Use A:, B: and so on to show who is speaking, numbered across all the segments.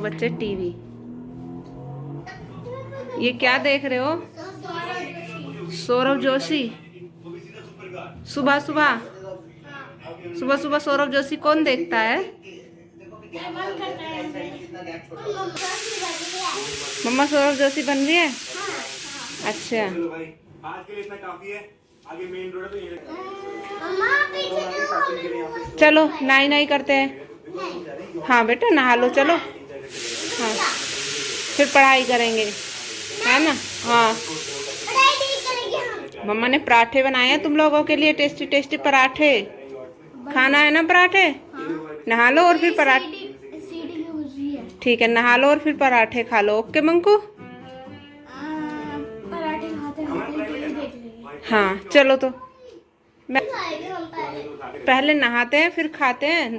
A: बच्चे टीवी। ये क्या देख रहे हो? सौरभ जोशी। सुबह सुबह सुबह सुबह सौरभ जोशी कौन देखता है? मम्मा सौरभ जोशी बन रही है। अच्छा
B: आज के लिए इतना काफी है। आगे मेन रोड पे
A: चलो नाई नाई करते हैं। हाँ बेटा नहा लो चलो। हाँ फिर पढ़ाई करेंगे है ना। हाँ मम्मा ने पराठे बनाए हैं तुम लोगों के लिए, टेस्टी टेस्टी पराठे। खाना है ना पराठे? नहा लो और फिर पराठे। ठीक है नहा लो और फिर पराठे खा लो। ओके मंकू।
C: पराठे खाते खाते देख लेंगे।
A: हाँ चलो तो मैं पहले नहाते हैं फिर खाते हैं।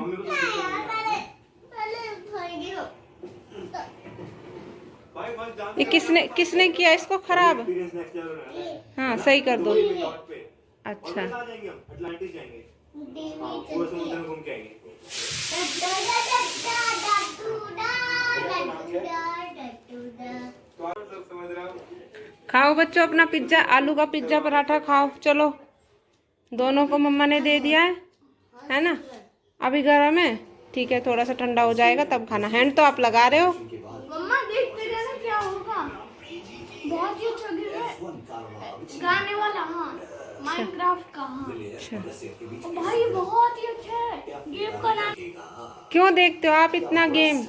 A: ये किसने किसने किया इसको खराब? हाँ सही कर दो। अच्छा खाओ बच्चों अपना पिज्जा, आलू का पिज्जा पराठा खाओ। चलो दोनों को मम्मा ने दे दिया है ना। अभी गर्म है ठीक है, थोड़ा सा ठंडा हो जाएगा तब खाना। हैंड तो आप लगा रहे हो।
C: मम्मा देखते रहना क्या होगा। बहुत ही अच्छा गेम है, गाने वाला। हाँ माइनक्राफ्ट का। हाँ अच्छा भाई बहुत ही अच्छा है गेम का नाम।
A: क्यों देखते हो आप इतना गेम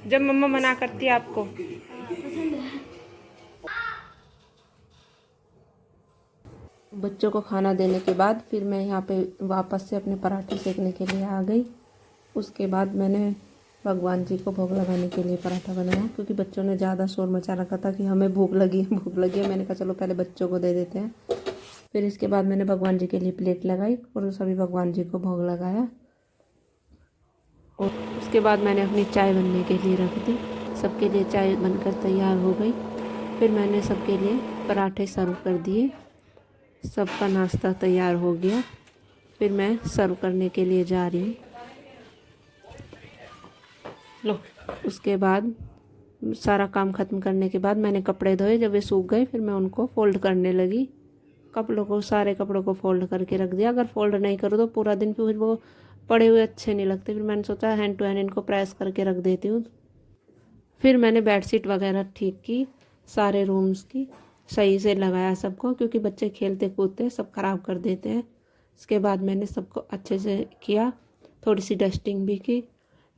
A: जब मम्मा मना करती है आपको?
C: पसंद है।
A: बच्चों को खाना देने के बाद फिर मैं यहाँ पे वापस से अपने पराठे सेकने के लिए आ गई। उसके बाद मैंने भगवान जी को भोग लगाने के लिए पराठा बनाया, क्योंकि बच्चों ने ज़्यादा शोर मचा रखा था कि हमें भूख लगी है भूख लगी है। मैंने कहा चलो पहले बच्चों को दे देते हैं। फिर इसके बाद मैंने भगवान जी के लिए प्लेट लगाई और सभी भगवान जी को भोग लगाया। और उसके बाद मैंने अपनी चाय बनने के लिए रख दी। सबके लिए चाय बनकर तैयार हो गई। फिर मैंने सबके लिए पराठे सर्व कर दिए। सबका नाश्ता तैयार हो गया। फिर मैं सर्व करने के लिए जा रही हूँ। लो उसके बाद सारा काम ख़त्म करने के बाद मैंने कपड़े धोए। जब वे सूख गए फिर मैं उनको फ़ोल्ड करने लगी। कपड़ों को, सारे कपड़ों को फ़ोल्ड करके रख दिया। अगर फ़ोल्ड नहीं करो तो पूरा दिन फिर वो पड़े हुए अच्छे नहीं लगते। फिर मैंने सोचा हैंड टू हैंड इनको प्रेस करके रख देती हूँ। फिर मैंने बेडशीट वगैरह ठीक की, सारे रूम्स की सही से लगाया सबको, क्योंकि बच्चे खेलते कूदते सब ख़राब कर देते हैं। इसके बाद मैंने सबको अच्छे से किया, थोड़ी सी डस्टिंग भी की।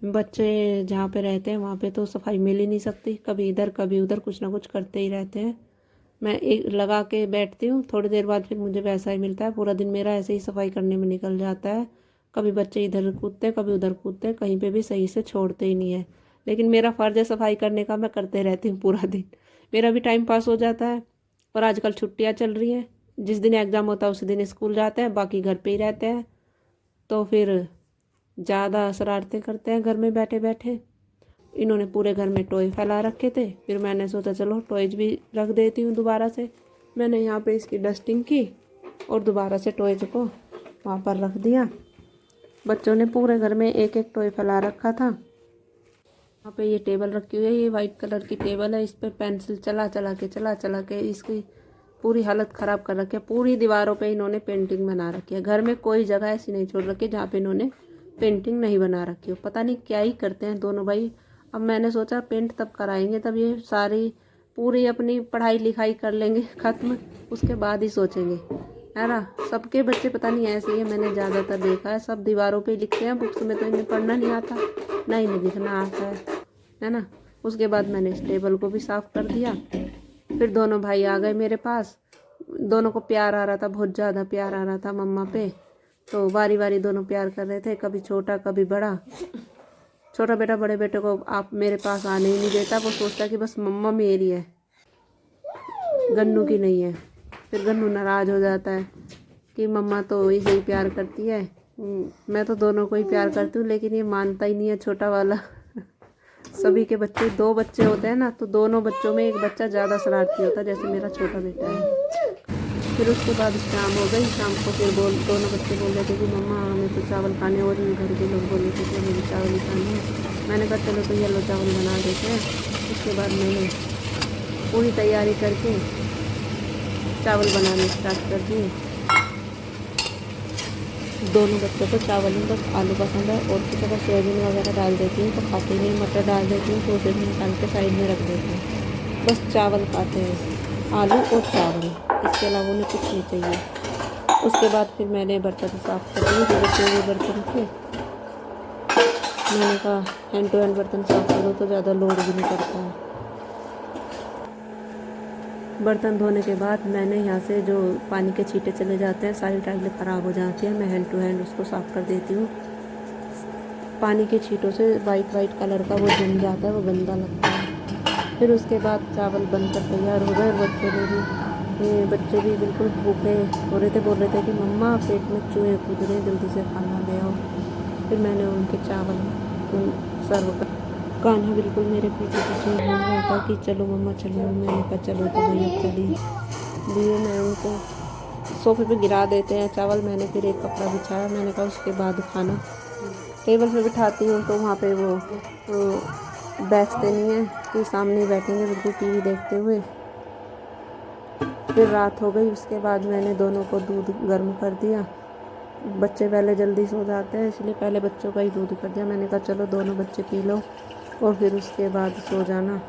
A: बच्चे जहाँ पे रहते हैं वहाँ पे तो सफाई मिल ही नहीं सकती, कभी इधर कभी उधर कुछ ना कुछ करते ही रहते हैं। मैं एक लगा के बैठती हूँ, थोड़ी देर बाद फिर मुझे वैसा ही मिलता है। पूरा दिन मेरा ऐसे ही सफाई करने में निकल जाता है। कभी बच्चे इधर कूदते कभी उधर कूदते, कहीं पे भी सही से छोड़ते ही नहीं है। लेकिन मेरा फ़र्ज़ है सफाई करने का, मैं करते रहती हूँ पूरा दिन। मेरा भी टाइम पास हो जाता है। और आजकल छुट्टियाँ चल रही हैं, जिस दिन एग्ज़ाम होता है उस दिन स्कूल जाते हैं, बाकी घर पे ही रहते हैं। तो फिर ज़्यादा शरारतें करते हैं घर में बैठे बैठे। इन्होंने पूरे घर में टॉय फैला रखे थे। फिर मैंने सोचा चलो टॉयज भी रख देती हूँ दोबारा से। मैंने यहाँ पे इसकी डस्टिंग की और दोबारा से टॉयज को वहाँ पर रख दिया। बच्चों ने पूरे घर में एक एक टॉय फैला रखा था। यहाँ पे ये टेबल रखी हुई है, ये वाइट कलर की टेबल है। इस पे पेंसिल चला चला के इसकी पूरी हालत ख़राब कर रखी है। पूरी दीवारों पे इन्होंने पेंटिंग बना रखी है। घर में कोई जगह ऐसी नहीं छोड़ रखी जहाँ पे इन्होंने पेंटिंग नहीं बना रखी हो। पता नहीं क्या ही करते हैं दोनों भाई। अब मैंने सोचा पेंट तब कराएंगे तब ये सारी पूरी अपनी पढ़ाई लिखाई कर लेंगे ख़त्म, उसके बाद ही सोचेंगे, है ना। सबके बच्चे पता नहीं ऐसे ही है, मैंने ज़्यादातर देखा है। सब दीवारों पे लिखते हैं, बुक्स में तो इन्हें पढ़ना नहीं आता, ना इन्हें लिखना आता है ना। उसके बाद मैंने इस टेबल को भी साफ़ कर दिया। फिर दोनों भाई आ गए मेरे पास। दोनों को प्यार आ रहा था, बहुत ज़्यादा प्यार आ रहा था मम्मा पे। तो बारी बारी दोनों प्यार कर रहे थे, कभी छोटा कभी बड़ा। छोटा बेटा बड़े बेटे को आप मेरे पास आने ही नहीं देता, वो सोचता कि बस मम्मा मेरी है, गन्नू की नहीं है। फिर गन्नू नाराज़ हो जाता है कि मम्मा तो इसे ही प्यार करती है। मैं तो दोनों को ही प्यार करती हूँ, लेकिन ये मानता ही नहीं है छोटा वाला। सभी के बच्चे, 2 बच्चे होते हैं ना, तो दोनों बच्चों में एक बच्चा ज़्यादा शरारती होता है, जैसे मेरा छोटा बेटा है। फिर उसके बाद शाम हो गई। शाम को फिर दोनों बच्चे बोल रहे थे कि मम्मा हमें तो चावल खाने, और घर के लोग बोले थे कि हमें चावल ही खाने। मैंने कहा चलो तो येलो चावल बना देते हैं। उसके बाद मैंने पूरी तैयारी करके चावल बनाने स्टार्ट कर दिए। दोनों बच्चों को चावल में बस आलू पसंद है, और कुछ अगर सोयाबीन वगैरह डाल देती हूँ तो खाते नहीं, मटर डाल देती हूँ तो उसे भी निकाल के साइड में रख देती हूँ। बस चावल खाते हैं, आलू और चावल, इसके अलावा उन्हें कुछ नहीं चाहिए। उसके बाद फिर मैंने बर्तन साफ़ कर दिए, जो बचे हुए बर्तन थे। मैंने कहा हैंड टू हैंड बर्तन साफ़ कर दो तो ज़्यादा लोड भी नहीं पड़ता है। बर्तन धोने के बाद मैंने यहाँ से जो पानी के छींटे चले जाते हैं, सारी टाइलें ख़राब हो जाती हैं, मैं हैंड टू हैंड उसको साफ़ कर देती हूँ। पानी के छींटों से वाइट कलर का वो जम जाता है, वो गंदा लगता है। फिर उसके बाद चावल बनकर तैयार हो गए। बच्चे भी बिल्कुल भूखे हो रहे थे, बोल रहे थे कि मम्मा पेट में चूहे कूद रहे, जल्दी से खाना ले आओ। फिर मैंने उनके चावल सर्व कर। कान्हा बिल्कुल मेरे पीछे घूम रहा था कि चलो मम्मा चलो। मैंने कहा चलो तो भाई अब चली लिए। मैं उनको सोफे पे गिरा देते हैं चावल। मैंने फिर एक कपड़ा बिछाया, मैंने कहा उसके बाद खाना। टेबल पे बिठाती हूँ तो वहाँ पे वो बैठते नहीं हैं कि सामने बैठेंगे बिल्कुल टीवी देखते हुए। फिर रात हो गई। उसके बाद मैंने दोनों को दूध गर्म कर दिया। बच्चे पहले जल्दी सो जाते हैं, इसलिए पहले बच्चों का ही दूध कर दिया। मैंने कहा चलो दोनों बच्चे पी लो और फिर उसके बाद सो जाना।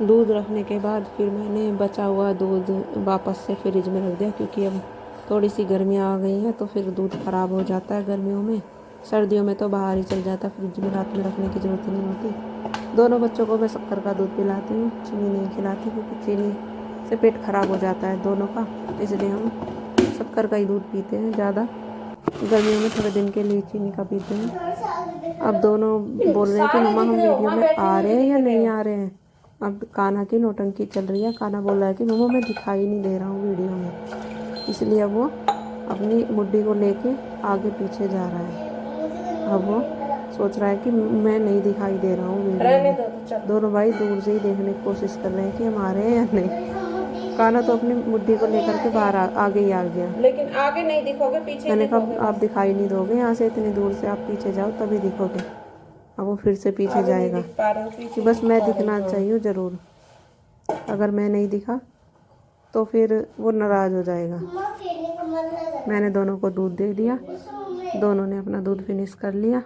A: दूध रखने के बाद फिर मैंने बचा हुआ दूध वापस से फ्रिज में रख दिया, क्योंकि अब थोड़ी सी गर्मियाँ आ गई हैं तो फिर दूध ख़राब हो जाता है गर्मियों में। सर्दियों में तो बाहर ही चल जाता है, फ्रिज में रात में रखने की ज़रूरत नहीं होती। दोनों बच्चों को मैं शक्कर का दूध पिलाती हूँ, चीनी नहीं खिलाती, क्योंकि चीनी से पेट ख़राब हो जाता है दोनों का, इसलिए हम शक्कर का ही दूध पीते हैं ज़्यादा। गर्मियों में थोड़े दिन के लिए चीनी का पीते हैं। अब दोनों बोल रहे हैं कि मम्मा हम वीडियो में आ रहे हैं या नहीं आ रहे हैं। अब कान्हा की नौटंकी चल रही है। कान्हा बोल रहा है कि मम्मा मैं दिखाई नहीं दे रहा हूँ वीडियो में, इसलिए अब वो अपनी मुड्डी को लेके आगे पीछे जा रहा है। अब वो सोच रहा है कि मैं नहीं दिखाई दे रहा हूँ वीडियो में। दोनों भाई दूर से ही देखने की कोशिश कर रहे हैं कि हम आ रहे हैं या नहीं। कान्हा तो अपनी मुड्डी को लेकर के बाहर आगे ही आ गया।
D: लेकिन आगे नहीं दिखोगे, पीछे
A: मैंने
D: दिखोगे।
A: कहा आप दिखाई नहीं दोगे, यहाँ से इतनी दूर से आप पीछे जाओ तभी दिखोगे। अब वो फिर से पीछे जाएगा कि बस मैं दिखना चाहिए ज़रूर। अगर मैं नहीं दिखा तो फिर वो नाराज़ हो जाएगा। मैंने दोनों को दूध दे दिया, दोनों ने अपना दूध फिनिश कर लिया।